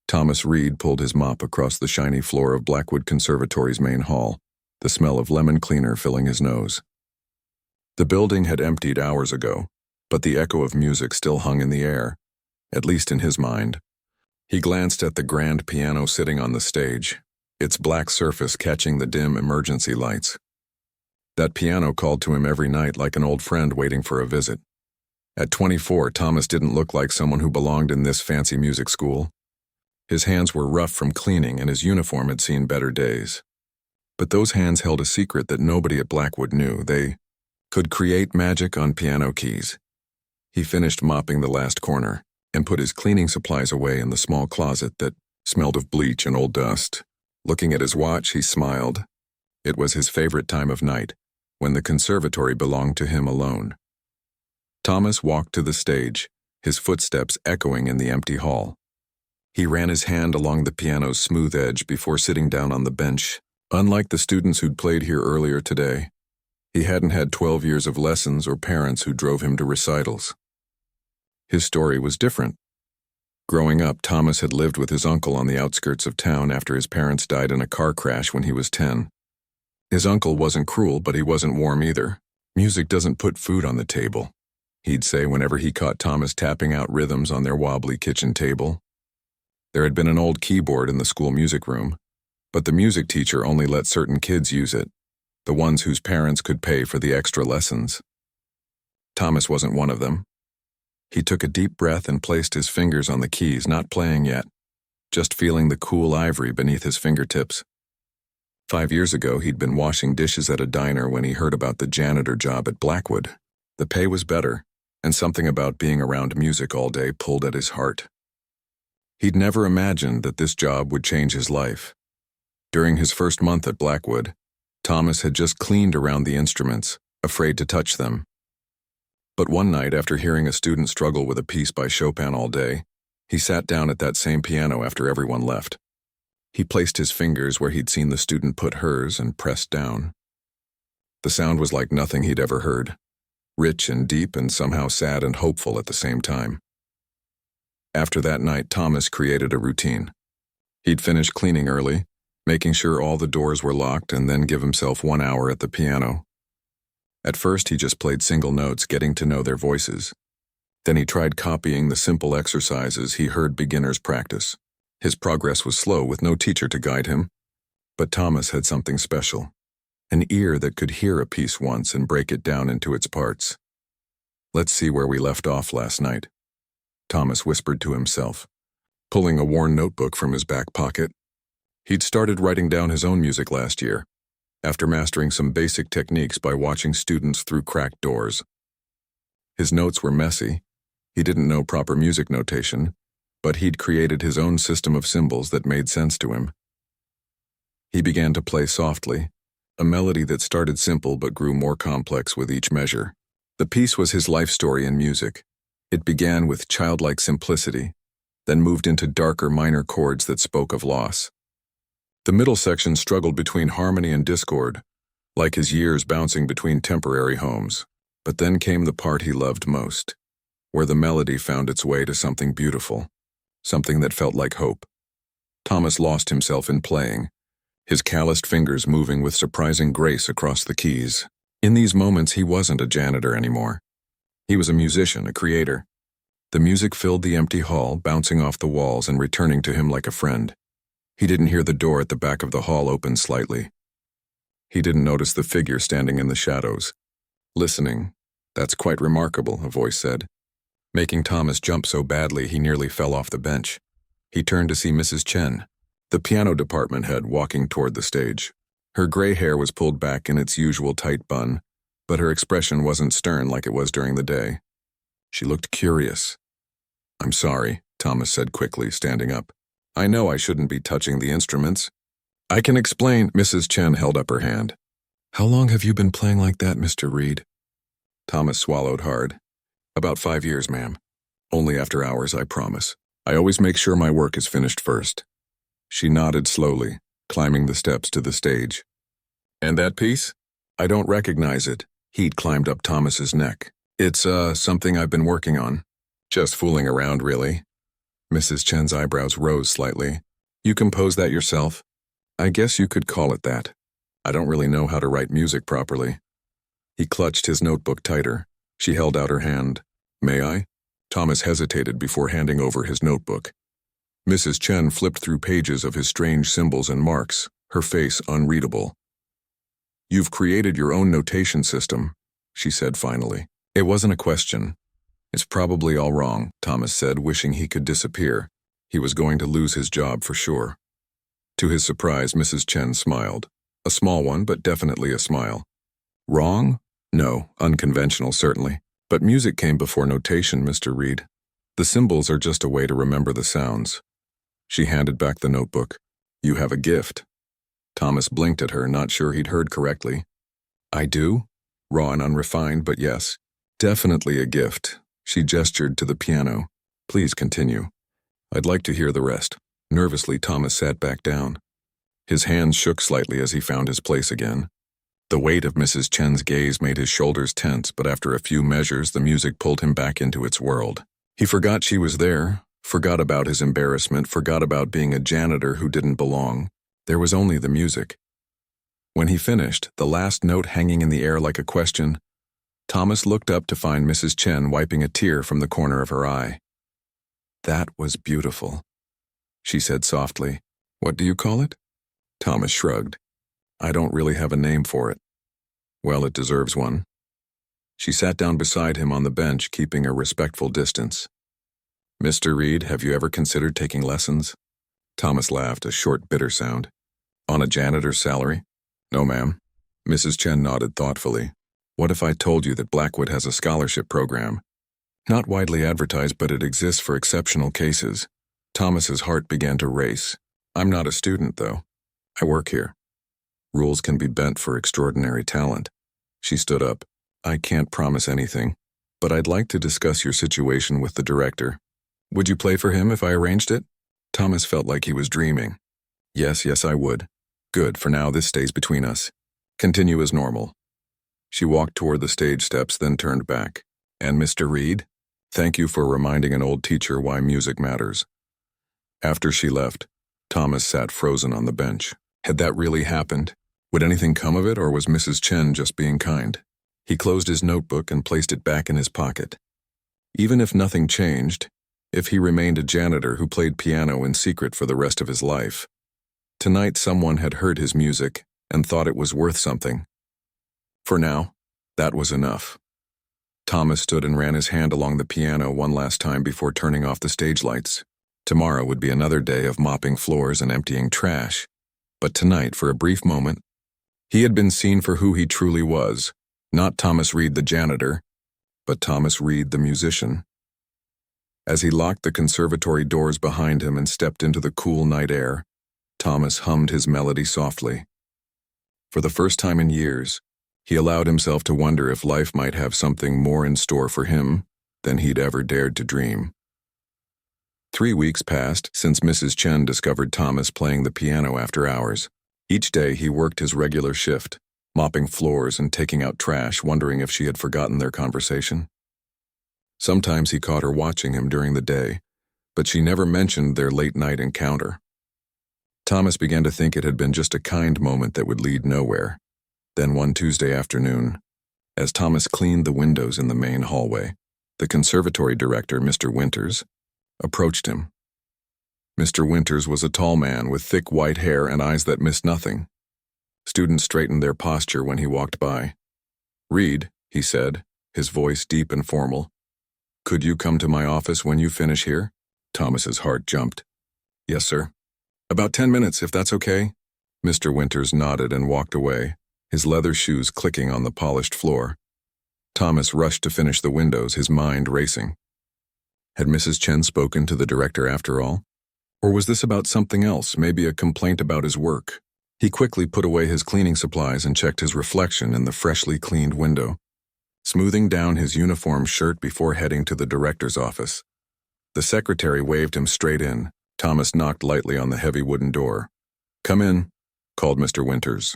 Thomas Reed pulled his mop across the shiny floor of Blackwood Conservatory's main hall, the smell of lemon cleaner filling his nose. The building had emptied hours ago, but the echo of music still hung in the air, at least in his mind. He glanced at the grand piano sitting on the stage, its black surface catching the dim emergency lights. That piano called to him every night like an old friend waiting for a visit. At 24, Thomas didn't look like someone who belonged in this fancy music school. His hands were rough from cleaning and his uniform had seen better days. But those hands held a secret that nobody at Blackwood knew. They could create magic on piano keys. He finished mopping the last corner and put his cleaning supplies away in the small closet that smelled of bleach and old dust. Looking at his watch, he smiled. It was his favorite time of night, when the conservatory belonged to him alone. Thomas walked to the stage, his footsteps echoing in the empty hall. He ran his hand along the piano's smooth edge before sitting down on the bench. Unlike the students who'd played here earlier today, he hadn't had 12 years of lessons or parents who drove him to recitals. His story was different. Growing up, Thomas had lived with his uncle on the outskirts of town after his parents died in a car crash when he was 10. His uncle wasn't cruel, but he wasn't warm either. Music doesn't put food on the table, he'd say whenever he caught Thomas tapping out rhythms on their wobbly kitchen table. There had been an old keyboard in the school music room, but the music teacher only let certain kids use it, the ones whose parents could pay for the extra lessons. Thomas wasn't one of them. He took a deep breath and placed his fingers on the keys, not playing yet, just feeling the cool ivory beneath his fingertips. 5 years ago, he'd been washing dishes at a diner when he heard about the janitor job at Blackwood. The pay was better, and something about being around music all day pulled at his heart. He'd never imagined that this job would change his life. During his first month at Blackwood, Thomas had just cleaned around the instruments, afraid to touch them. But one night, after hearing a student struggle with a piece by Chopin all day, he sat down at that same piano after everyone left. He placed his fingers where he'd seen the student put hers and pressed down. The sound was like nothing he'd ever heard, rich and deep and somehow sad and hopeful at the same time. After that night, Thomas created a routine. He'd finish cleaning early, making sure all the doors were locked, and then give himself 1 hour at the piano. At first, he just played single notes, getting to know their voices. Then he tried copying the simple exercises he heard beginners practice. His progress was slow, with no teacher to guide him. But Thomas had something special, an ear that could hear a piece once and break it down into its parts. "Let's see where we left off last night," Thomas whispered to himself, pulling a worn notebook from his back pocket. He'd started writing down his own music last year, after mastering some basic techniques by watching students through cracked doors. His notes were messy. He didn't know proper music notation, but he'd created his own system of symbols that made sense to him. He began to play softly, a melody that started simple but grew more complex with each measure. The piece was his life story in music. It began with childlike simplicity, then moved into darker minor chords that spoke of loss. The middle section struggled between harmony and discord, like his years bouncing between temporary homes. But then came the part he loved most, where the melody found its way to something beautiful, something that felt like hope. Thomas lost himself in playing, his calloused fingers moving with surprising grace across the keys. In these moments, he wasn't a janitor anymore. He was a musician, a creator. The music filled the empty hall, bouncing off the walls and returning to him like a friend. He didn't hear the door at the back of the hall open slightly. He didn't notice the figure standing in the shadows. "Listening. That's quite remarkable," a voice said, making Thomas jump so badly he nearly fell off the bench. He turned to see Mrs. Chen, the piano department head, walking toward the stage. Her gray hair was pulled back in its usual tight bun, but her expression wasn't stern like it was during the day. She looked curious. "I'm sorry," Thomas said quickly, standing up. "I know I shouldn't be touching the instruments." "I can explain." Mrs. Chen held up her hand. "How long have you been playing like that, Mr. Reed?" Thomas swallowed hard. "About 5 years, ma'am. Only after hours, I promise. I always make sure my work is finished first." She nodded slowly, climbing the steps to the stage. "And that piece?" "I don't recognize it." Heat climbed up Thomas's neck. "It's, something I've been working on. Just fooling around, really. Mrs. Chen's eyebrows rose slightly. You compose that yourself? I guess you could call it that. I don't really know how to write music properly. He clutched his notebook tighter. She held out her hand. May I? Thomas hesitated before handing over his notebook. Mrs. Chen flipped through pages of his strange symbols and marks, her face unreadable. You've created your own notation system, she said finally. It wasn't a question. It's probably all wrong, Thomas said, wishing he could disappear. He was going to lose his job for sure. To his surprise, Mrs. Chen smiled. A small one, but definitely a smile. Wrong? No, unconventional certainly. But music came before notation, Mr. Reed. The symbols are just a way to remember the sounds. She handed back the notebook. You have a gift. Thomas blinked at her, not sure he'd heard correctly. I do? Raw and unrefined, but yes. Definitely a gift. She gestured to the piano. Please continue. I'd like to hear the rest. Nervously, Thomas sat back down. His hands shook slightly as he found his place again. The weight of Mrs. Chen's gaze made his shoulders tense, but after a few measures, the music pulled him back into its world. He forgot she was there, forgot about his embarrassment, forgot about being a janitor who didn't belong. There was only the music. When he finished, the last note hanging in the air like a question, Thomas looked up to find Mrs. Chen wiping a tear from the corner of her eye. That was beautiful, she said softly. What do you call it? Thomas shrugged. I don't really have a name for it. Well, it deserves one. She sat down beside him on the bench, keeping a respectful distance. Mr. Reed, have you ever considered taking lessons? Thomas laughed, a short, bitter sound. On a janitor's salary? No, ma'am. Mrs. Chen nodded thoughtfully. What if I told you that Blackwood has a scholarship program? Not widely advertised, but it exists for exceptional cases. Thomas's heart began to race. I'm not a student, though. I work here. Rules can be bent for extraordinary talent. She stood up. I can't promise anything, but I'd like to discuss your situation with the director. Would you play for him if I arranged it? Thomas felt like he was dreaming. Yes, I would. Good, for now this stays between us. Continue as normal. She walked toward the stage steps, then turned back. And Mr. Reed? Thank you for reminding an old teacher why music matters. After she left, Thomas sat frozen on the bench. Had that really happened? Would anything come of it, or was Mrs. Chen just being kind? He closed his notebook and placed it back in his pocket. Even if nothing changed, if he remained a janitor who played piano in secret for the rest of his life, tonight someone had heard his music and thought it was worth something. For now, that was enough. Thomas stood and ran his hand along the piano one last time before turning off the stage lights. Tomorrow would be another day of mopping floors and emptying trash. But tonight, for a brief moment, he had been seen for who he truly was, not Thomas Reed the janitor, but Thomas Reed the musician. As he locked the conservatory doors behind him and stepped into the cool night air, Thomas hummed his melody softly. For the first time in years, he allowed himself to wonder if life might have something more in store for him than he'd ever dared to dream. 3 weeks passed since Mrs. Chen discovered Thomas playing the piano after hours. Each day he worked his regular shift, mopping floors and taking out trash, wondering if she had forgotten their conversation. Sometimes he caught her watching him during the day, but she never mentioned their late-night encounter. Thomas began to think it had been just a kind moment that would lead nowhere. Then one Tuesday afternoon, as Thomas cleaned the windows in the main hallway, the conservatory director, Mr. Winters, approached him. Mr. Winters was a tall man with thick white hair and eyes that missed nothing. Students straightened their posture when he walked by. Reed, he said, his voice deep and formal. Could you come to my office when you finish here? Thomas's heart jumped. Yes, sir. About 10 minutes, if that's okay. Mr. Winters nodded and walked away, his leather shoes clicking on the polished floor. Thomas rushed to finish the windows, his mind racing. Had Mrs. Chen spoken to the director after all? Or was this about something else, maybe a complaint about his work? He quickly put away his cleaning supplies and checked his reflection in the freshly cleaned window, smoothing down his uniform shirt before heading to the director's office. The secretary waved him straight in. Thomas knocked lightly on the heavy wooden door. Come in, called Mr. Winters.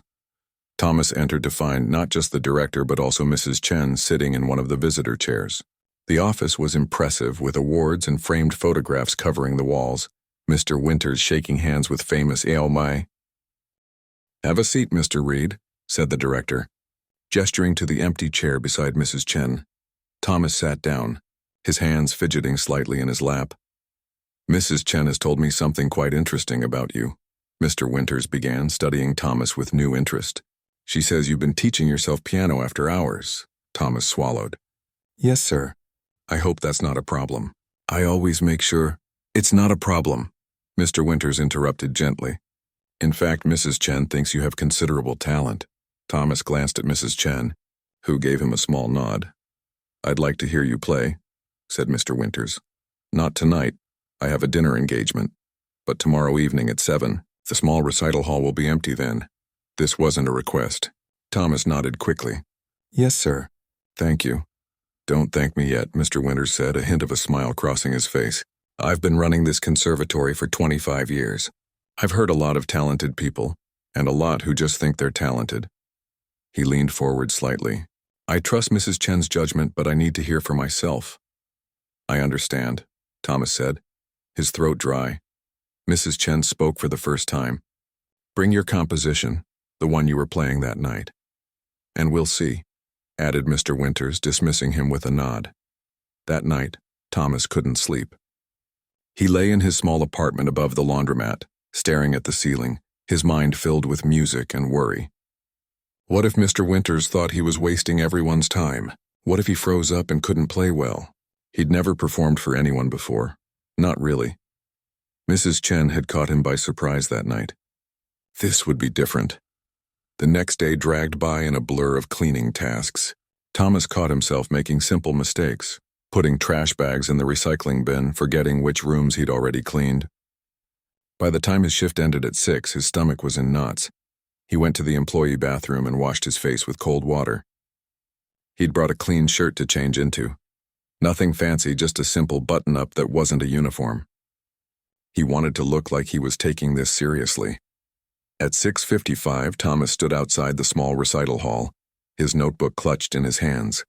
Thomas entered to find not just the director but also Mrs. Chen sitting in one of the visitor chairs. The office was impressive, with awards and framed photographs covering the walls, Mr. Winters shaking hands with famous AOMI. "Have a seat, Mr. Reed," said the director, gesturing to the empty chair beside Mrs. Chen. Thomas sat down, his hands fidgeting slightly in his lap. "Mrs. Chen has told me something quite interesting about you," Mr. Winters began, studying Thomas with new interest. "She says you've been teaching yourself piano after hours." Thomas swallowed. "Yes, sir. I hope that's not a problem. I always make sure." "It's not a problem," Mr. Winters interrupted gently. "In fact, Mrs. Chen thinks you have considerable talent." Thomas glanced at Mrs. Chen, who gave him a small nod. "I'd like to hear you play," said Mr. Winters. "Not tonight. I have a dinner engagement. But tomorrow evening at 7, the small recital hall will be empty then." This wasn't a request. Thomas nodded quickly. "Yes, sir." "Thank you." "Don't thank me yet," Mr. Winters said, a hint of a smile crossing his face. "I've been running this conservatory for 25 years. I've heard a lot of talented people, and a lot who just think they're talented." He leaned forward slightly. "I trust Mrs. Chen's judgment, but I need to hear for myself." "I understand," Thomas said, his throat dry. Mrs. Chen spoke for the first time. "Bring your composition, the one you were playing that night. And we'll see," added Mr. Winters, dismissing him with a nod. That night, Thomas couldn't sleep. He lay in his small apartment above the laundromat, staring at the ceiling, his mind filled with music and worry. What if Mr. Winters thought he was wasting everyone's time? What if he froze up and couldn't play well? He'd never performed for anyone before. Not really. Mrs. Chen had caught him by surprise that night. This would be different. The next day dragged by in a blur of cleaning tasks. Thomas caught himself making simple mistakes, putting trash bags in the recycling bin, forgetting which rooms he'd already cleaned. By the time his shift ended at 6, his stomach was in knots. He went to the employee bathroom and washed his face with cold water. He'd brought a clean shirt to change into. Nothing fancy, just a simple button-up that wasn't a uniform. He wanted to look like he was taking this seriously. At 6:55, Thomas stood outside the small recital hall, his notebook clutched in his hands.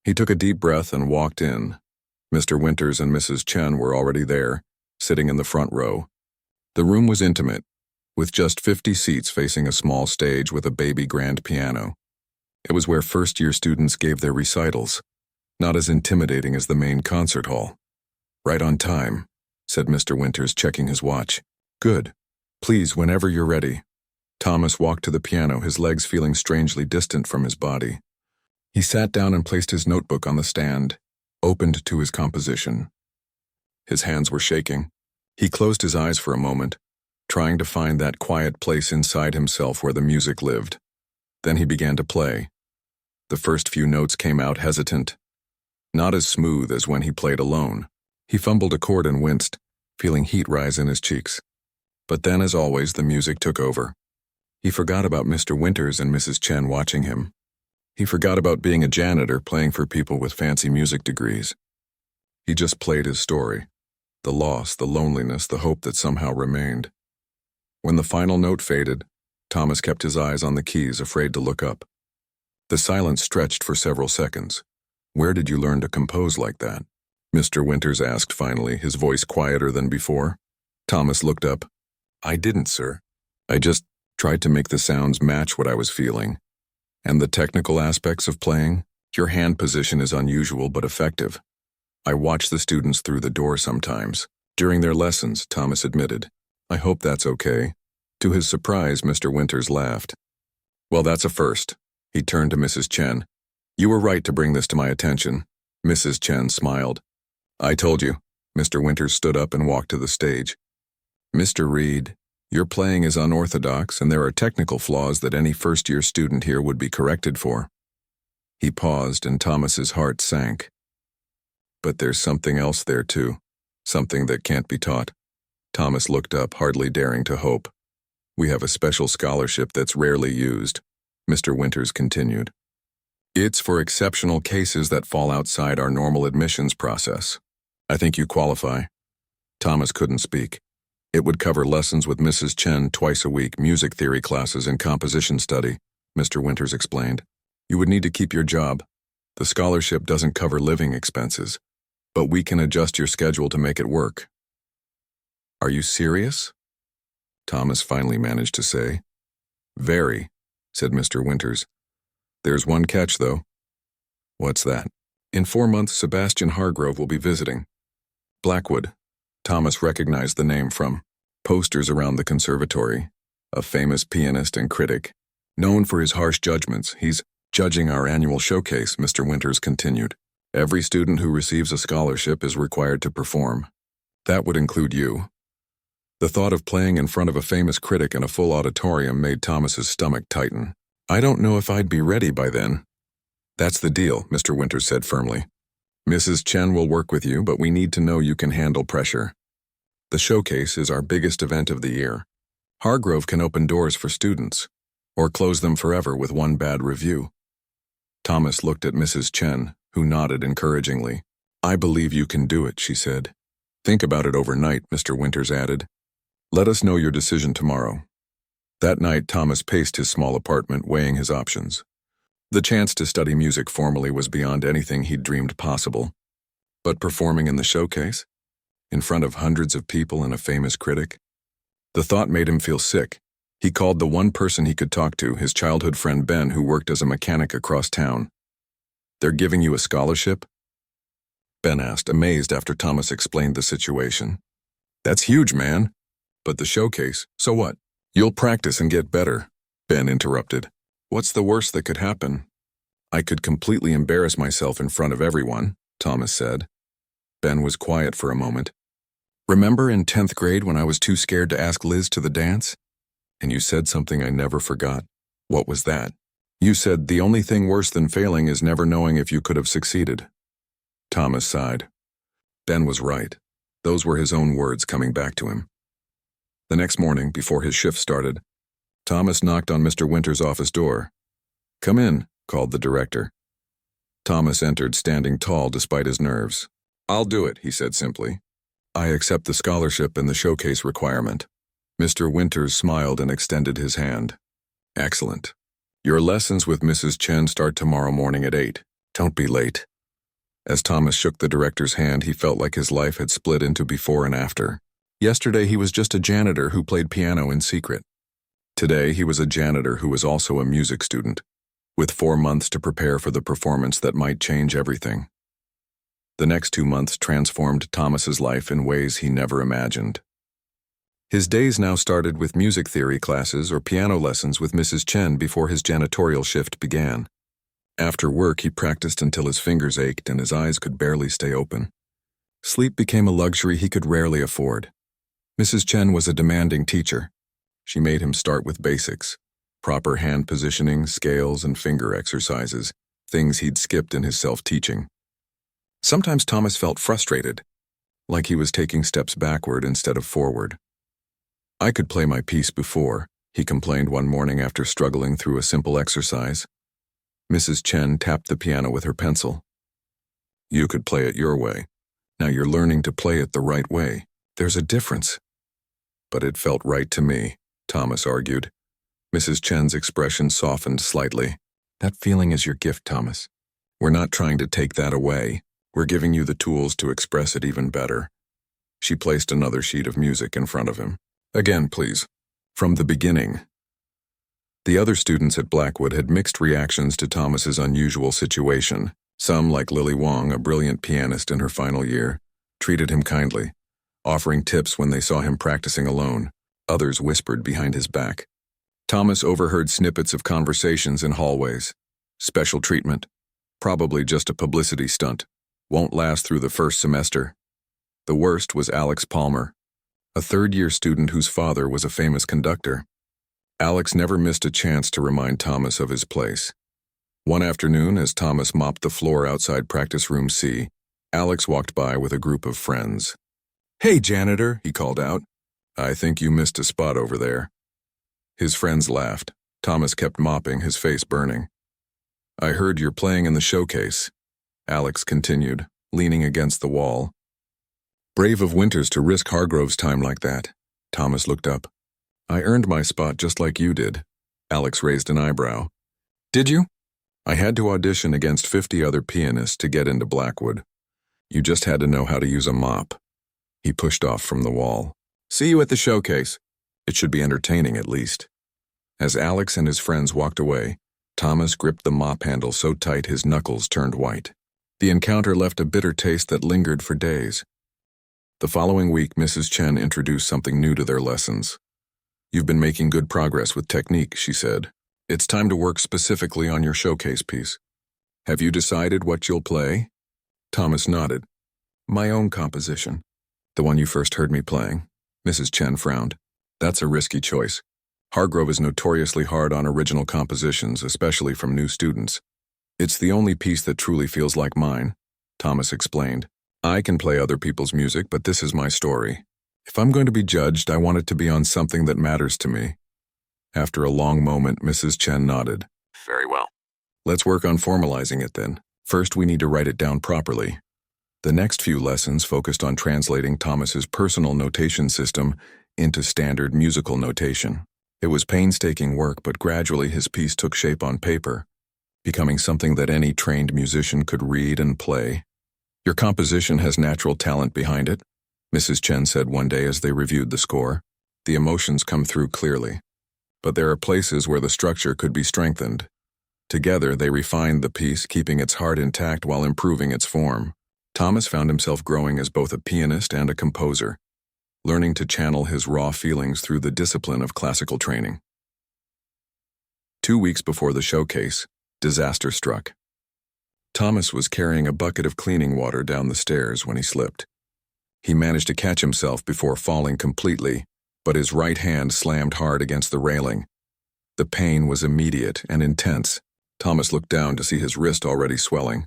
He took a deep breath and walked in. Mr. Winters and Mrs. Chen were already there, sitting in the front row. The room was intimate, with just 50 seats facing a small stage with a baby grand piano. It was where first-year students gave their recitals, not as intimidating as the main concert hall. "Right on time," said Mr. Winters, checking his watch. "Good. Please, whenever you're ready." Thomas walked to the piano, his legs feeling strangely distant from his body. He sat down and placed his notebook on the stand, opened to his composition. His hands were shaking. He closed his eyes for a moment, trying to find that quiet place inside himself where the music lived. Then he began to play. The first few notes came out hesitant, not as smooth as when he played alone. He fumbled a chord and winced, feeling heat rise in his cheeks. But then, as always, the music took over. He forgot about Mr. Winters and Mrs. Chen watching him. He forgot about being a janitor playing for people with fancy music degrees. He just played his story, the loss, the loneliness, the hope that somehow remained. When the final note faded, Thomas kept his eyes on the keys, afraid to look up. The silence stretched for several seconds. "Where did you learn to compose like that?" Mr. Winters asked finally, his voice quieter than before. Thomas looked up. "I didn't, sir. I just tried to make the sounds match what I was feeling. And the technical aspects of playing? Your hand position is unusual but effective. I watch the students through the door sometimes. During their lessons," Thomas admitted. "I hope that's okay." To his surprise, Mr. Winters laughed. "Well, that's a first." He turned to Mrs. Chen. "You were right to bring this to my attention." Mrs. Chen smiled. "I told you." Mr. Winters stood up and walked to the stage. "Mr. Reed, your playing is unorthodox, and there are technical flaws that any first-year student here would be corrected for." He paused, and Thomas's heart sank. "But there's something else there, too. Something that can't be taught." Thomas looked up, hardly daring to hope. "We have a special scholarship that's rarely used," Mr. Winters continued. "It's for exceptional cases that fall outside our normal admissions process. I think you qualify." Thomas couldn't speak. "It would cover lessons with Mrs. Chen twice a week, music theory classes, and composition study," Mr. Winters explained. "You would need to keep your job. The scholarship doesn't cover living expenses, but we can adjust your schedule to make it work." "Are you serious?" Thomas finally managed to say. "Very," said Mr. Winters. "There's one catch, though." "What's that?" "In 4 months, Sebastian Hargrove will be visiting." Blackwood. Thomas recognized the name from posters around the conservatory. A famous pianist and critic. Known for his harsh judgments, he's judging our annual showcase, Mr. Winters continued. "Every student who receives a scholarship is required to perform. That would include you." The thought of playing in front of a famous critic in a full auditorium made Thomas's stomach tighten. "I don't know if I'd be ready by then." "That's the deal," Mr. Winters said firmly. "Mrs. Chen will work with you, but we need to know you can handle pressure. The showcase is our biggest event of the year. Hargrove can open doors for students, or close them forever with one bad review." Thomas looked at Mrs. Chen, who nodded encouragingly. "I believe you can do it," she said. "Think about it overnight," Mr. Winters added. "Let us know your decision tomorrow." That night, Thomas paced his small apartment, weighing his options. The chance to study music formally was beyond anything he'd dreamed possible. But performing in the showcase? In front of hundreds of people and a famous critic? The thought made him feel sick. He called the one person he could talk to, his childhood friend Ben, who worked as a mechanic across town. "They're giving you a scholarship?" Ben asked, amazed after Thomas explained the situation. "That's huge, man." "But the showcase, so what? You'll practice and get better," Ben interrupted. "What's the worst that could happen?" "I could completely embarrass myself in front of everyone," Thomas said. Ben was quiet for a moment. "Remember in 10th grade when I was too scared to ask Liz to the dance? And you said something I never forgot." "What was that?" "You said the only thing worse than failing is never knowing if you could have succeeded." Thomas sighed. Ben was right. Those were his own words coming back to him. The next morning, before his shift started, Thomas knocked on Mr. Winters' office door. "Come in," called the director. Thomas entered, standing tall despite his nerves. "I'll do it," he said simply. "I accept the scholarship and the showcase requirement." Mr. Winters smiled and extended his hand. "Excellent. Your lessons with Mrs. Chen start tomorrow morning at 8. Don't be late." As Thomas shook the director's hand, he felt like his life had split into before and after. Yesterday he was just a janitor who played piano in secret. Today he was a janitor who was also a music student, with 4 months to prepare for the performance that might change everything. The next 2 months transformed Thomas's life in ways he never imagined. His days now started with music theory classes or piano lessons with Mrs. Chen before his janitorial shift began. After work, he practiced until his fingers ached and his eyes could barely stay open. Sleep became a luxury he could rarely afford. Mrs. Chen was a demanding teacher. She made him start with basics, proper hand positioning, scales, and finger exercises, things he'd skipped in his self-teaching. Sometimes Thomas felt frustrated, like he was taking steps backward instead of forward. "I could play my piece before," he complained one morning after struggling through a simple exercise. Mrs. Chen tapped the piano with her pencil. "You could play it your way. Now you're learning to play it the right way. There's a difference." "But it felt right to me," Thomas argued. Mrs. Chen's expression softened slightly. "That feeling is your gift, Thomas. We're not trying to take that away. We're giving you the tools to express it even better." She placed another sheet of music in front of him. "Again, please. From the beginning." The other students at Blackwood had mixed reactions to Thomas's unusual situation. Some, like Lily Wong, a brilliant pianist in her final year, treated him kindly, offering tips when they saw him practicing alone. Others whispered behind his back. Thomas overheard snippets of conversations in hallways. Special treatment. Probably just a publicity stunt. Won't last through the first semester. The worst was Alex Palmer, a third-year student whose father was a famous conductor. Alex never missed a chance to remind Thomas of his place. One afternoon, as Thomas mopped the floor outside practice room C, Alex walked by with a group of friends. "Hey, janitor," he called out. "I think you missed a spot over there." His friends laughed. Thomas kept mopping, his face burning. "I heard you're playing in the showcase," Alex continued, leaning against the wall. "Brave of Winters to risk Hargrove's time like that." Thomas looked up. "I earned my spot just like you did." Alex raised an eyebrow. "Did you?" I had to audition against 50 other pianists to get into Blackwood. You just had to know how to use a mop. He pushed off from the wall. See you at the showcase. It should be entertaining at least. As Alex and his friends walked away, Thomas gripped the mop handle so tight his knuckles turned white. The encounter left a bitter taste that lingered for days. The following week, Mrs. Chen introduced something new to their lessons. You've been making good progress with technique, she said. It's time to work specifically on your showcase piece. Have you decided what you'll play? Thomas nodded. My own composition. The one you first heard me playing. Mrs. Chen frowned. That's a risky choice. Hargrove is notoriously hard on original compositions, especially from new students. It's the only piece that truly feels like mine, Thomas explained. I can play other people's music, but this is my story. If I'm going to be judged, I want it to be on something that matters to me. After a long moment, Mrs. Chen nodded. Very well. Let's work on formalizing it then. First, we need to write it down properly. The next few lessons focused on translating Thomas's personal notation system into standard musical notation. It was painstaking work, but gradually his piece took shape on paper, becoming something that any trained musician could read and play. Your composition has natural talent behind it, Mrs. Chen said one day as they reviewed the score. The emotions come through clearly, but there are places where the structure could be strengthened. Together, they refined the piece, keeping its heart intact while improving its form. Thomas found himself growing as both a pianist and a composer, learning to channel his raw feelings through the discipline of classical training. 2 weeks before the showcase, disaster struck. Thomas was carrying a bucket of cleaning water down the stairs when he slipped. He managed to catch himself before falling completely, but his right hand slammed hard against the railing. The pain was immediate and intense. Thomas looked down to see his wrist already swelling.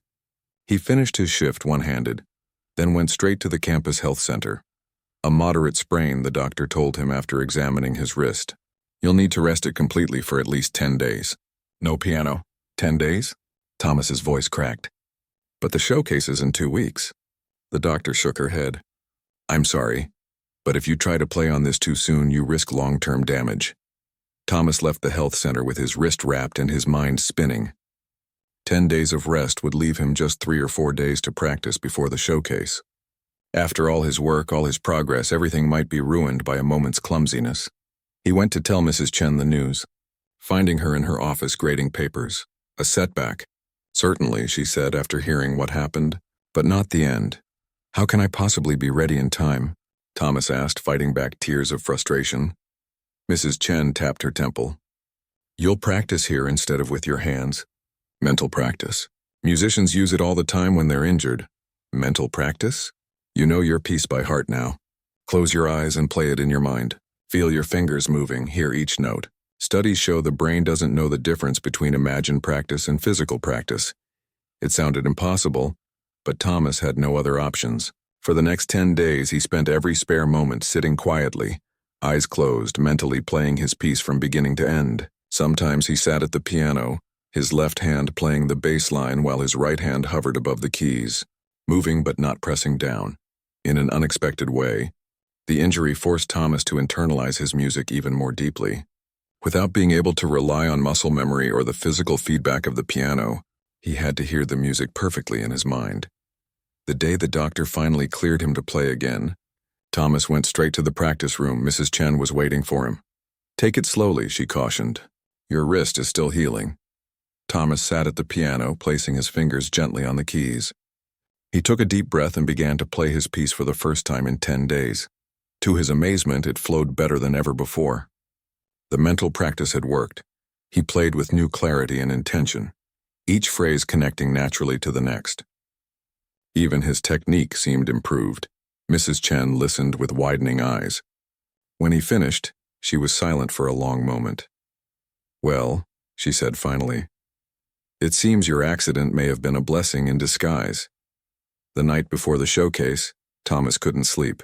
He finished his shift one-handed, then went straight to the campus health center. A moderate sprain, the doctor told him after examining his wrist. You'll need to rest it completely for at least 10 days. No piano. 10 days? Thomas's voice cracked. But the showcase is in 2 weeks. The doctor shook her head. I'm sorry, but if you try to play on this too soon, you risk long-term damage. Thomas left the health center with his wrist wrapped and his mind spinning. 10 days of rest would leave him just 3 or 4 days to practice before the showcase. After all his work, all his progress, everything might be ruined by a moment's clumsiness. He went to tell Mrs. Chen the news, finding her in her office grading papers. A setback. Certainly, she said after hearing what happened, but not the end. How can I possibly be ready in time? Thomas asked, fighting back tears of frustration. Mrs. Chen tapped her temple. You'll practice here instead of with your hands. Mental practice. Musicians use it all the time when they're injured. Mental practice? You know your piece by heart now. Close your eyes and play it in your mind. Feel your fingers moving, hear each note. Studies show the brain doesn't know the difference between imagined practice and physical practice. It sounded impossible, but Thomas had no other options. For the next 10 days, he spent every spare moment sitting quietly, eyes closed, mentally playing his piece from beginning to end. Sometimes he sat at the piano, his left hand playing the bass line while his right hand hovered above the keys, moving but not pressing down. In an unexpected way, the injury forced Thomas to internalize his music even more deeply. Without being able to rely on muscle memory or the physical feedback of the piano, he had to hear the music perfectly in his mind. The day the doctor finally cleared him to play again, Thomas went straight to the practice room. Mrs. Chen was waiting for him. Take it slowly, she cautioned. Your wrist is still healing. Thomas sat at the piano, placing his fingers gently on the keys. He took a deep breath and began to play his piece for the first time in 10 days. To his amazement, it flowed better than ever before. The mental practice had worked. He played with new clarity and intention, each phrase connecting naturally to the next. Even his technique seemed improved. Mrs. Chen listened with widening eyes. When he finished, she was silent for a long moment. Well, she said finally, it seems your accident may have been a blessing in disguise. The night before the showcase, Thomas couldn't sleep.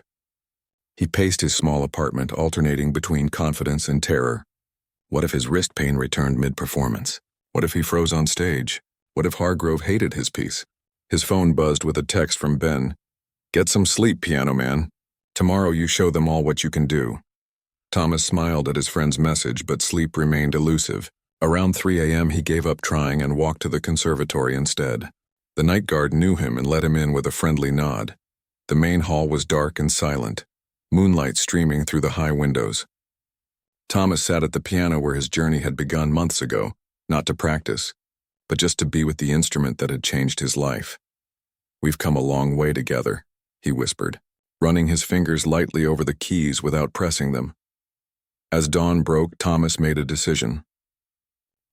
He paced his small apartment, alternating between confidence and terror. What if his wrist pain returned mid-performance? What if he froze on stage? What if Hargrove hated his piece? His phone buzzed with a text from Ben. Get some sleep, piano man. Tomorrow you show them all what you can do. Thomas smiled at his friend's message, but sleep remained elusive. Around 3 a.m. he gave up trying and walked to the conservatory instead. The night guard knew him and let him in with a friendly nod. The main hall was dark and silent, moonlight streaming through the high windows. Thomas sat at the piano where his journey had begun months ago, not to practice, but just to be with the instrument that had changed his life. "We've come a long way together," he whispered, running his fingers lightly over the keys without pressing them. As dawn broke, Thomas made a decision.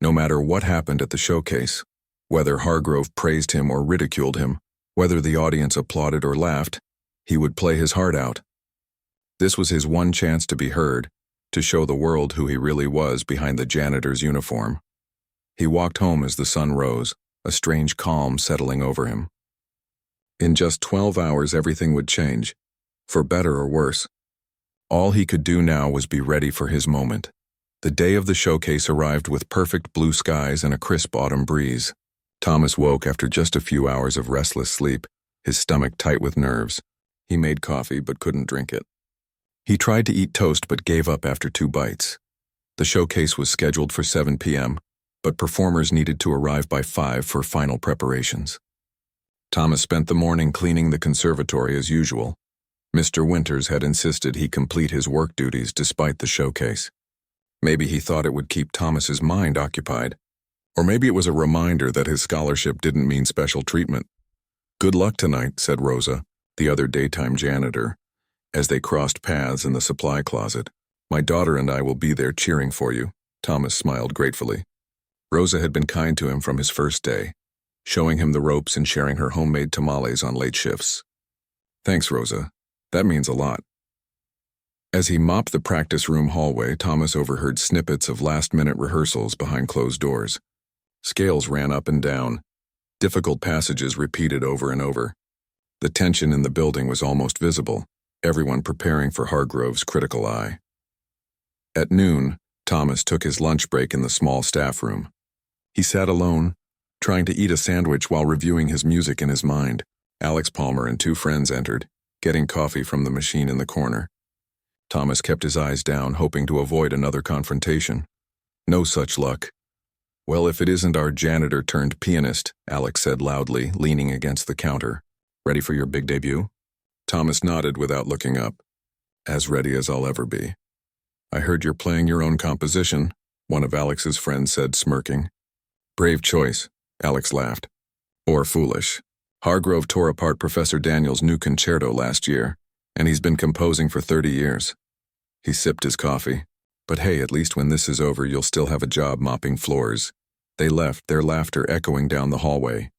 No matter what happened at the showcase, whether Hargrove praised him or ridiculed him, whether the audience applauded or laughed, he would play his heart out. This was his one chance to be heard, to show the world who he really was behind the janitor's uniform. He walked home as the sun rose, a strange calm settling over him. In just 12 hours everything would change, for better or worse. All he could do now was be ready for his moment. The day of the showcase arrived with perfect blue skies and a crisp autumn breeze. Thomas woke after just a few hours of restless sleep, his stomach tight with nerves. He made coffee but couldn't drink it. He tried to eat toast but gave up after 2 bites. The showcase was scheduled for 7 p.m., but performers needed to arrive by 5 for final preparations. Thomas spent the morning cleaning the conservatory as usual. Mr. Winters had insisted he complete his work duties despite the showcase. Maybe he thought it would keep Thomas's mind occupied, or maybe it was a reminder that his scholarship didn't mean special treatment. "Good luck tonight," said Rosa, the other daytime janitor, as they crossed paths in the supply closet. "My daughter and I will be there cheering for you." Thomas smiled gratefully. Rosa had been kind to him from his first day, showing him the ropes and sharing her homemade tamales on late shifts. "Thanks, Rosa. That means a lot." As he mopped the practice room hallway, Thomas overheard snippets of last-minute rehearsals behind closed doors. Scales ran up and down, difficult passages repeated over and over. The tension in the building was almost visible, everyone preparing for Hargrove's critical eye. At noon, Thomas took his lunch break in the small staff room. He sat alone, trying to eat a sandwich while reviewing his music in his mind. Alex Palmer and 2 friends entered, getting coffee from the machine in the corner. Thomas kept his eyes down, hoping to avoid another confrontation. No such luck. "Well, if it isn't our janitor-turned-pianist," Alex said loudly, leaning against the counter. "Ready for your big debut?" Thomas nodded without looking up. "As ready as I'll ever be." "I heard you're playing your own composition," one of Alex's friends said, smirking. "Brave choice," Alex laughed. "Or foolish. Hargrove tore apart Professor Daniel's new concerto last year, and he's been composing for 30 years. He sipped his coffee. "But hey, at least when this is over, you'll still have a job mopping floors." They left, their laughter echoing down the hallway.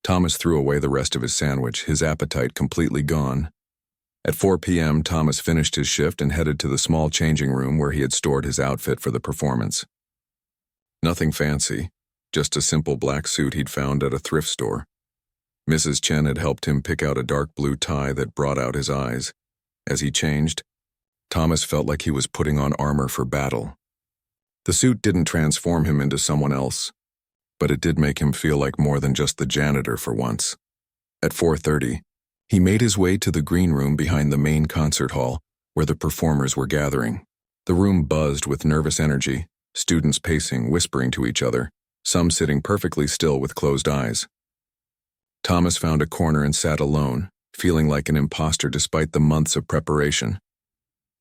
Thomas threw away the rest of his sandwich, his appetite completely gone. At 4 p.m., Thomas finished his shift and headed to the small changing room where he had stored his outfit for the performance. Nothing fancy, just a simple black suit he'd found at a thrift store. Mrs. Chen had helped him pick out a dark blue tie that brought out his eyes. As he changed, Thomas felt like he was putting on armor for battle. The suit didn't transform him into someone else, but it did make him feel like more than just the janitor for once. At 4:30, he made his way to the green room behind the main concert hall, where the performers were gathering. The room buzzed with nervous energy, students pacing, whispering to each other, some sitting perfectly still with closed eyes. Thomas found a corner and sat alone, feeling like an imposter despite the months of preparation.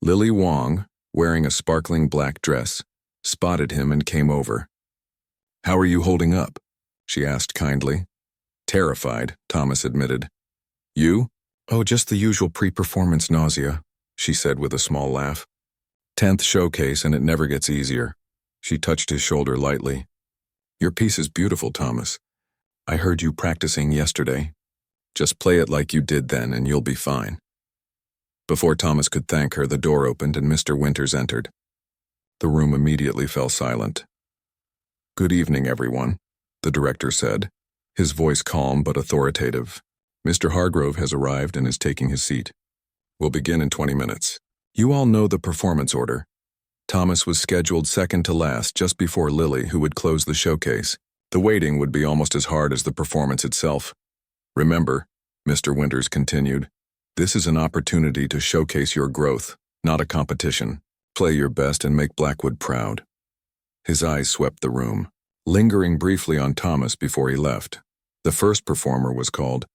Lily Wong, wearing a sparkling black dress, spotted him and came over. "How are you holding up?" she asked kindly. "Terrified," Thomas admitted. "You?" "Oh, just the usual pre-performance nausea," she said with a small laugh. "10th showcase and it never gets easier." She touched his shoulder lightly. "Your piece is beautiful, Thomas. I heard you practicing yesterday. Just play it like you did then and you'll be fine." Before Thomas could thank her, the door opened and Mr. Winters entered. The room immediately fell silent. "Good evening, everyone," the director said, his voice calm but authoritative. "Mr. Hargrove has arrived and is taking his seat. We'll begin in 20 minutes. You all know the performance order." Thomas was scheduled second to last, just before Lily, who would close the showcase. The waiting would be almost as hard as the performance itself. "Remember," Mr. Winters continued, "this is an opportunity to showcase your growth, not a competition. Play your best and make Blackwood proud." His eyes swept the room, lingering briefly on Thomas before he left. The first performer was called,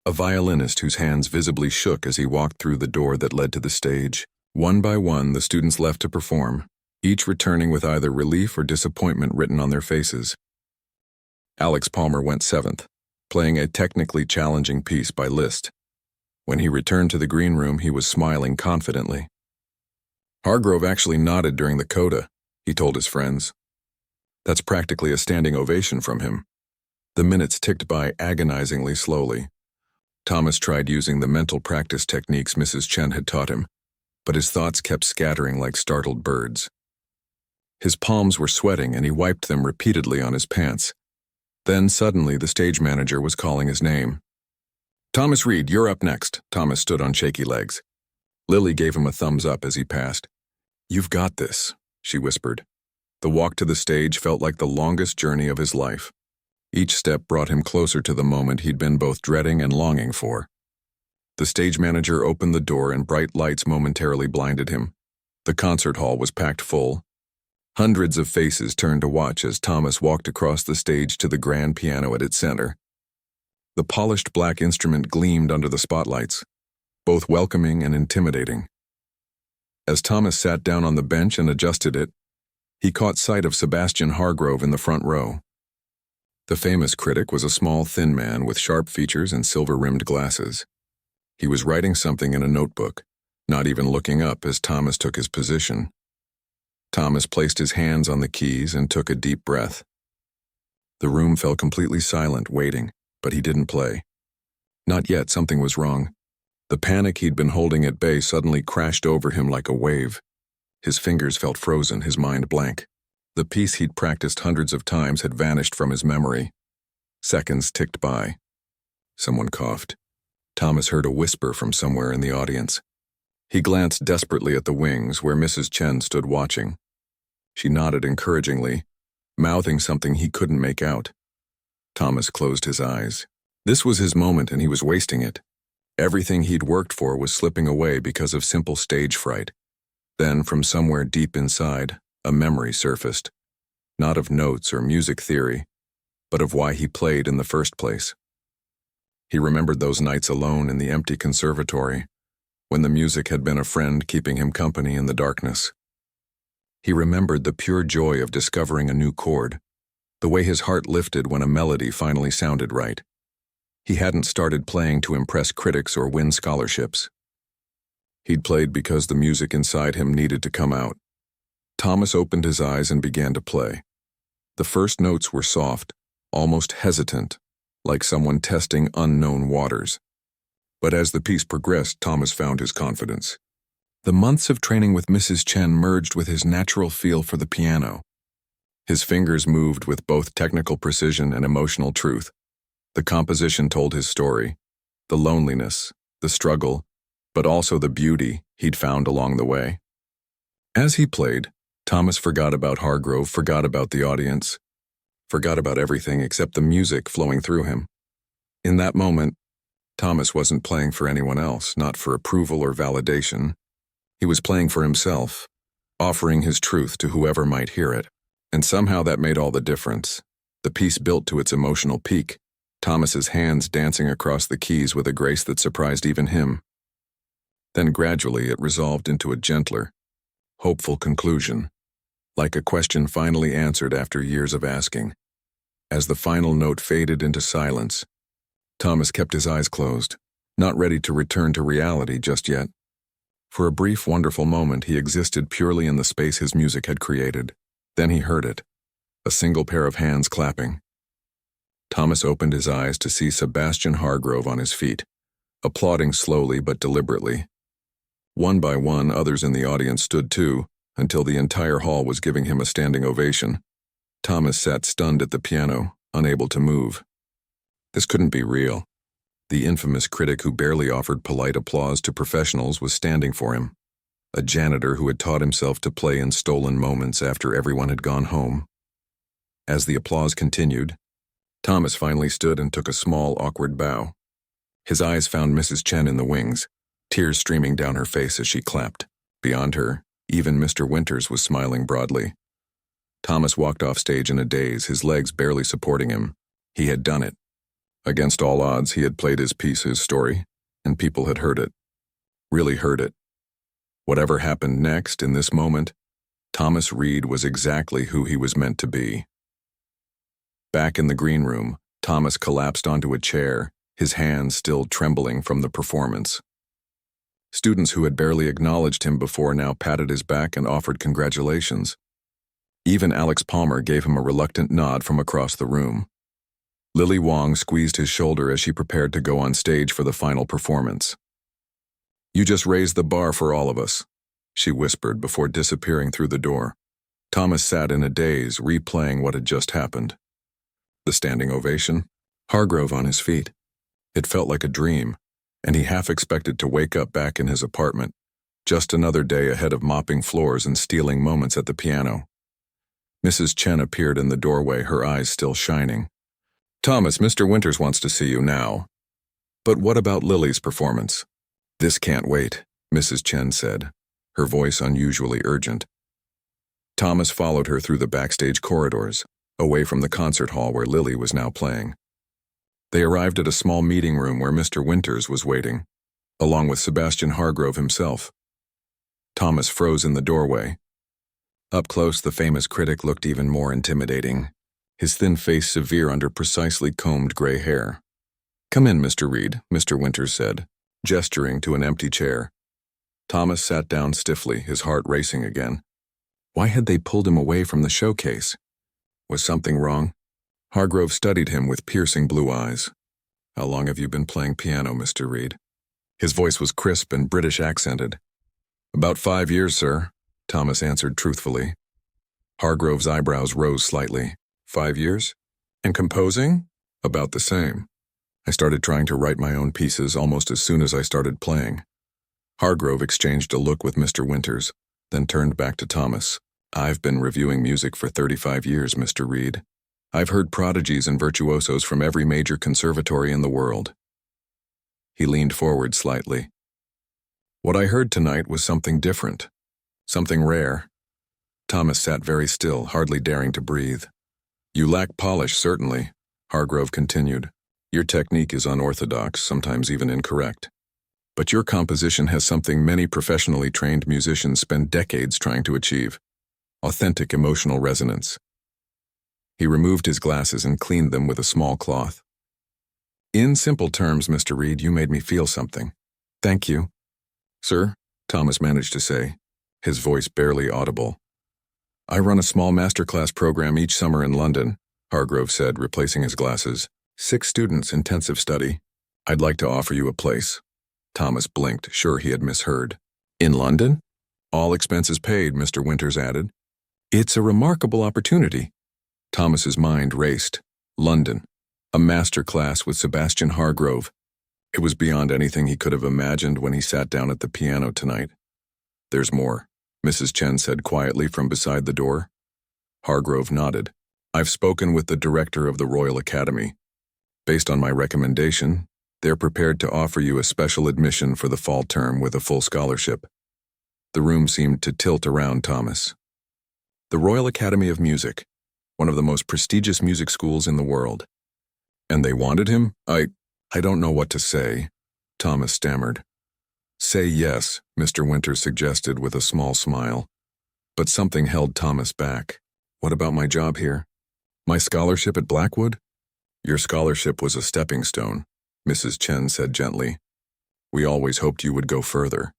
a violinist whose hands visibly shook as he walked through the door that led to the stage. One by one, the students left to perform, each returning with either relief or disappointment written on their faces. Alex Palmer went seventh, playing a technically challenging piece by Liszt. When he returned to the green room, he was smiling confidently. Hargrove actually nodded during the coda, he told his friends. That's practically a standing ovation from him. The minutes ticked by agonizingly slowly. Thomas tried using the mental practice techniques Mrs. Chen had taught him, but his thoughts kept scattering like startled birds. His palms were sweating and he wiped them repeatedly on his pants. Then suddenly the stage manager was calling his name. "Thomas Reed, you're up next." Thomas stood on shaky legs. Lily gave him a thumbs up as he passed. "You've got this," she whispered. The walk to the stage felt like the longest journey of his life. Each step brought him closer to the moment he'd been both dreading and longing for. The stage manager opened the door and bright lights momentarily blinded him. The concert hall was packed full. Hundreds of faces turned to watch as Thomas walked across the stage to the grand piano at its center. The polished black instrument gleamed under the spotlights, both welcoming and intimidating. As Thomas sat down on the bench and adjusted it, he caught sight of Sebastian Hargrove in the front row. The famous critic was a small, thin man with sharp features and silver-rimmed glasses. He was writing something in a notebook, not even looking up as Thomas took his position. Thomas placed his hands on the keys and took a deep breath. The room fell completely silent, waiting, but he didn't play. Not yet, something was wrong. The panic he'd been holding at bay suddenly crashed over him like a wave. His fingers felt frozen, his mind blank. The piece he'd practiced hundreds of times had vanished from his memory. Seconds ticked by. Someone coughed. Thomas heard a whisper from somewhere in the audience. He glanced desperately at the wings where Mrs. Chen stood watching. She nodded encouragingly, mouthing something he couldn't make out. Thomas closed his eyes. This was his moment and he was wasting it. Everything he'd worked for was slipping away because of simple stage fright. Then, from somewhere deep inside, a memory surfaced, not of notes or music theory, but of why he played in the first place. He remembered those nights alone in the empty conservatory, when the music had been a friend keeping him company in the darkness. He remembered the pure joy of discovering a new chord, the way his heart lifted when a melody finally sounded right. He hadn't started playing to impress critics or win scholarships. He'd played because the music inside him needed to come out. Thomas opened his eyes and began to play. The first notes were soft, almost hesitant, like someone testing unknown waters. But as the piece progressed, Thomas found his confidence. The months of training with Mrs. Chen merged with his natural feel for the piano. His fingers moved with both technical precision and emotional truth. The composition told his story, the loneliness, the struggle, but also the beauty he'd found along the way. As he played, Thomas forgot about Hargrove, forgot about the audience, forgot about everything except the music flowing through him. In that moment, Thomas wasn't playing for anyone else, not for approval or validation. He was playing for himself, offering his truth to whoever might hear it. And somehow that made all the difference. The piece built to its emotional peak, Thomas's hands dancing across the keys with a grace that surprised even him. Then gradually it resolved into a gentler, hopeful conclusion, like a question finally answered after years of asking. As the final note faded into silence, Thomas kept his eyes closed, not ready to return to reality just yet. For a brief, wonderful moment, he existed purely in the space his music had created. Then he heard it, a single pair of hands clapping. Thomas opened his eyes to see Sebastian Hargrove on his feet, applauding slowly but deliberately. One by one, others in the audience stood too, until the entire hall was giving him a standing ovation. Thomas sat stunned at the piano, unable to move. This couldn't be real. The infamous critic who barely offered polite applause to professionals was standing for him. A janitor who had taught himself to play in stolen moments after everyone had gone home. As the applause continued, Thomas finally stood and took a small, awkward bow. His eyes found Mrs. Chen in the wings, tears streaming down her face as she clapped. Beyond her, even Mr. Winters was smiling broadly. Thomas walked off stage in a daze, his legs barely supporting him. He had done it. Against all odds, he had played his piece, his story, and people had heard it. Really heard it. Whatever happened next, in this moment, Thomas Reed was exactly who he was meant to be. Back in the green room, Thomas collapsed onto a chair, his hands still trembling from the performance. Students who had barely acknowledged him before now patted his back and offered congratulations. Even Alex Palmer gave him a reluctant nod from across the room. Lily Wong squeezed his shoulder as she prepared to go on stage for the final performance. "You just raised the bar for all of us," she whispered before disappearing through the door. Thomas sat in a daze, replaying what had just happened. The standing ovation, Hargrove on his feet. It felt like a dream, and he half expected to wake up back in his apartment, just another day ahead of mopping floors and stealing moments at the piano. Mrs. Chen appeared in the doorway, her eyes still shining. "Thomas, Mr. Winters wants to see you now." "But what about Lily's performance?" "This can't wait," Mrs. Chen said, her voice unusually urgent. Thomas followed her through the backstage corridors, away from the concert hall where Lily was now playing. They arrived at a small meeting room where Mr. Winters was waiting, along with Sebastian Hargrove himself. Thomas froze in the doorway. Up close, the famous critic looked even more intimidating, his thin face severe under precisely combed gray hair. "Come in, Mr. Reed," Mr. Winters said, gesturing to an empty chair. Thomas sat down stiffly, his heart racing again. Why had they pulled him away from the showcase? Was something wrong? Hargrove studied him with piercing blue eyes. "How long have you been playing piano, Mr. Reed?" His voice was crisp and British accented. "About 5 years, sir," Thomas answered truthfully. Hargrove's eyebrows rose slightly. 5 years? And composing? About the same. I started trying to write my own pieces almost as soon as I started playing. Hargrove exchanged a look with Mr. Winters, then turned back to Thomas. "I've been reviewing music for 35 years, Mr. Reed. I've heard prodigies and virtuosos from every major conservatory in the world." He leaned forward slightly. "What I heard tonight was something different, something rare." Thomas sat very still, hardly daring to breathe. "You lack polish, certainly," Hargrove continued. "Your technique is unorthodox, sometimes even incorrect. But your composition has something many professionally trained musicians spend decades trying to achieve: authentic emotional resonance." He removed his glasses and cleaned them with a small cloth. "In simple terms, Mr. Reed, you made me feel something. Thank you." "Sir," Thomas managed to say, his voice barely audible. "I run a small masterclass program each summer in London," Hargrove said, replacing his glasses. 6 students, intensive study. "I'd like to offer you a place." Thomas blinked, sure he had misheard. "In London?" "All expenses paid," Mr. Winters added. "It's a remarkable opportunity." Thomas's mind raced. London. A master class with Sebastian Hargrove. It was beyond anything he could have imagined when he sat down at the piano tonight. "There's more," Mrs. Chen said quietly from beside the door. Hargrove nodded. "I've spoken with the director of the Royal Academy. Based on my recommendation, they're prepared to offer you a special admission for the fall term with a full scholarship." The room seemed to tilt around Thomas. The Royal Academy of Music, one of the most prestigious music schools in the world. And they wanted him? I don't know what to say, Thomas stammered. "Say yes," Mr. Winters suggested with a small smile. But something held Thomas back. "What about my job here? My scholarship at Blackwood?" "Your scholarship was a stepping stone," Mrs. Chen said gently. "We always hoped you would go further.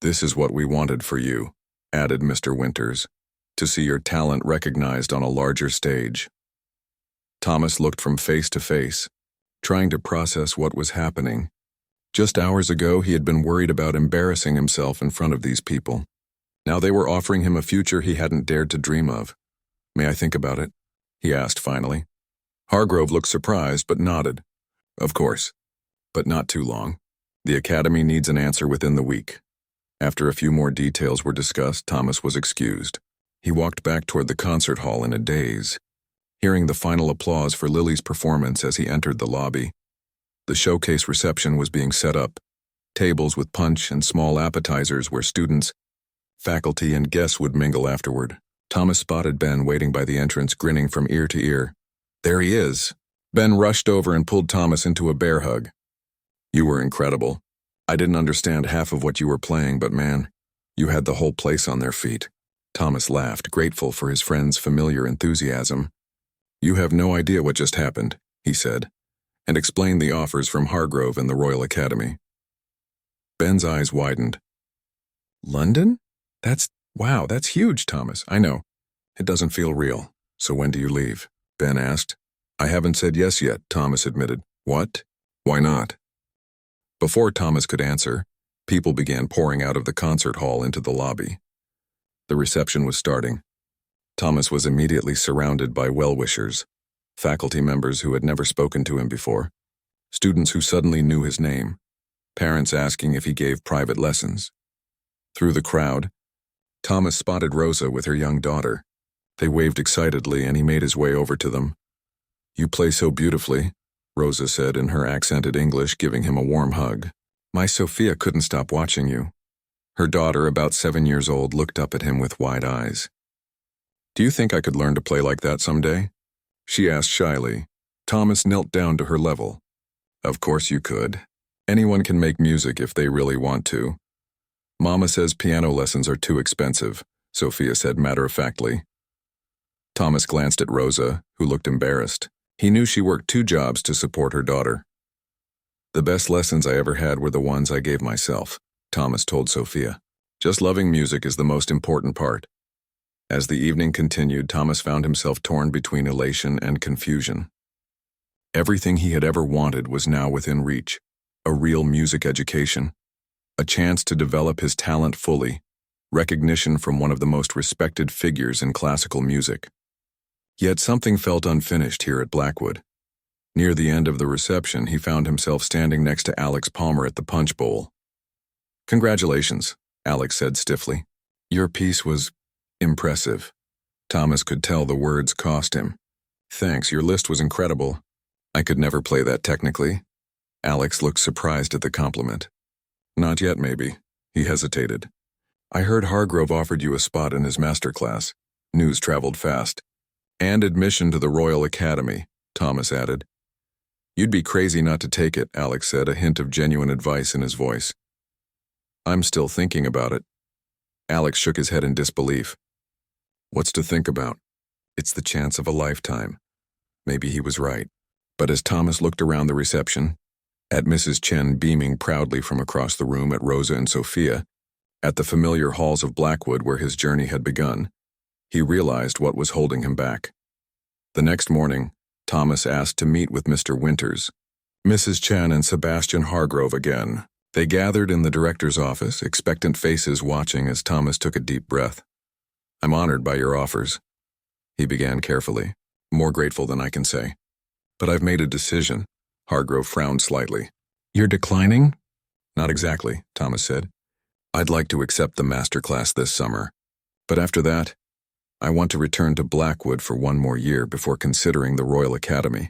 This is what we wanted for you," added Mr. Winters, "to see your talent recognized on a larger stage." Thomas looked from face to face, trying to process what was happening. Just hours ago, he had been worried about embarrassing himself in front of these people. Now they were offering him a future he hadn't dared to dream of. "May I think about it?" he asked finally. Hargrove looked surprised but nodded. "Of course. But not too long. The Academy needs an answer within the week." After a few more details were discussed, Thomas was excused. He walked back toward the concert hall in a daze, hearing the final applause for Lily's performance as he entered the lobby. The showcase reception was being set up, tables with punch and small appetizers where students, faculty, and guests would mingle afterward. Thomas spotted Ben waiting by the entrance, grinning from ear to ear. There he is. Ben rushed over and pulled Thomas into a bear hug. You were incredible. I didn't understand half of what you were playing, but man, you had the whole place on their feet. Thomas laughed, grateful for his friend's familiar enthusiasm. You have no idea what just happened, he said, and explained the offers from Hargrove and the Royal Academy. Ben's eyes widened. London? Wow, that's huge, Thomas. I know. It doesn't feel real. So when do you leave? Ben asked. I haven't said yes yet, Thomas admitted. What? Why not? Before Thomas could answer, people began pouring out of the concert hall into the lobby. The reception was starting. Thomas was immediately surrounded by well-wishers, faculty members who had never spoken to him before, students who suddenly knew his name, parents asking if he gave private lessons. Through the crowd, Thomas spotted Rosa with her young daughter. They waved excitedly and he made his way over to them. You play so beautifully, Rosa said in her accented English, giving him a warm hug. My Sophia couldn't stop watching you. Her daughter, about 7 years old, looked up at him with wide eyes. Do you think I could learn to play like that someday? She asked shyly. Thomas knelt down to her level. Of course you could. Anyone can make music if they really want to. Mama says piano lessons are too expensive, Sophia said matter-of-factly. Thomas glanced at Rosa, who looked embarrassed. He knew she worked 2 jobs to support her daughter. The best lessons I ever had were the ones I gave myself, Thomas told Sophia. Just loving music is the most important part. As the evening continued, Thomas found himself torn between elation and confusion. Everything he had ever wanted was now within reach. A real music education. A chance to develop his talent fully. Recognition from one of the most respected figures in classical music. Yet something felt unfinished here at Blackwood. Near the end of the reception, he found himself standing next to Alex Palmer at the punch bowl. Congratulations, Alex said stiffly. Your piece was impressive. Thomas could tell the words cost him. Thanks, your list was incredible. I could never play that technically. Alex looked surprised at the compliment. Not yet, maybe. He hesitated. I heard Hargrove offered you a spot in his master class. News traveled fast. And admission to the Royal Academy, Thomas added. You'd be crazy not to take it, Alex said, a hint of genuine advice in his voice. I'm still thinking about it. Alex shook his head in disbelief. What's to think about? It's the chance of a lifetime. Maybe he was right. But as Thomas looked around the reception, at Mrs. Chen beaming proudly from across the room at Rosa and Sophia, at the familiar halls of Blackwood where his journey had begun, he realized what was holding him back. The next morning, Thomas asked to meet with Mr. Winters, Mrs. Chen and Sebastian Hargrove again. They gathered in the director's office, expectant faces watching as Thomas took a deep breath. I'm honored by your offers, he began carefully, more grateful than I can say. But I've made a decision. Hargrove frowned slightly. You're declining? Not exactly, Thomas said. I'd like to accept the masterclass this summer. But after that, I want to return to Blackwood for 1 more year before considering the Royal Academy.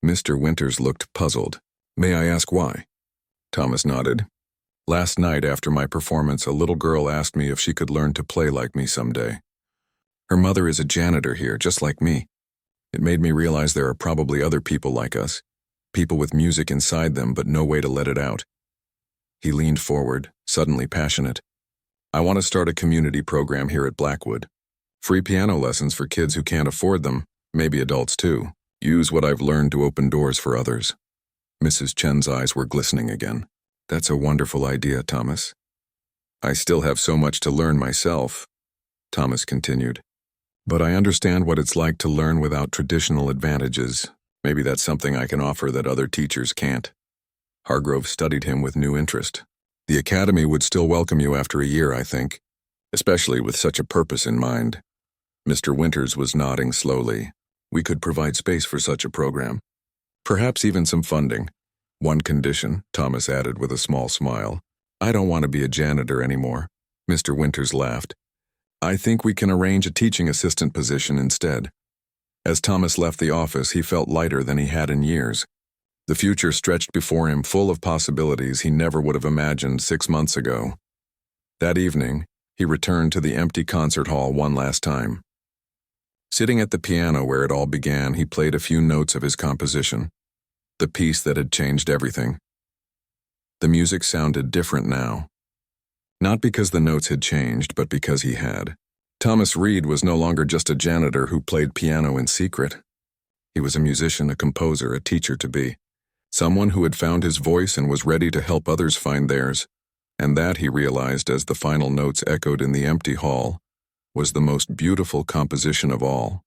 Mr. Winters looked puzzled. May I ask why? Thomas nodded. Last night after my performance, a little girl asked me if she could learn to play like me someday. Her mother is a janitor here, just like me. It made me realize there are probably other people like us, people with music inside them but no way to let it out. He leaned forward, suddenly passionate. I want to start a community program here at Blackwood. Free piano lessons for kids who can't afford them, maybe adults too. Use what I've learned to open doors for others. Mrs. Chen's eyes were glistening again. That's a wonderful idea, Thomas. I still have so much to learn myself, Thomas continued. But I understand what it's like to learn without traditional advantages. Maybe that's something I can offer that other teachers can't. Hargrove studied him with new interest. The academy would still welcome you after a year, I think, especially with such a purpose in mind. Mr. Winters was nodding slowly. We could provide space for such a program. Perhaps even some funding. One condition, Thomas added with a small smile. I don't want to be a janitor anymore. Mr. Winters laughed. I think we can arrange a teaching assistant position instead. As Thomas left the office, he felt lighter than he had in years. The future stretched before him full of possibilities he never would have imagined 6 months ago. That evening, He returned to the empty concert hall one last time. Sitting at the piano where it all began, he played a few notes of his composition, the piece that had changed everything. The music sounded different now. Not because the notes had changed, but because he had. Thomas Reed was no longer just a janitor who played piano in secret. He was a musician, a composer, a teacher-to-be. Someone who had found his voice and was ready to help others find theirs. And that, he realized as the final notes echoed in the empty hall, was the most beautiful composition of all.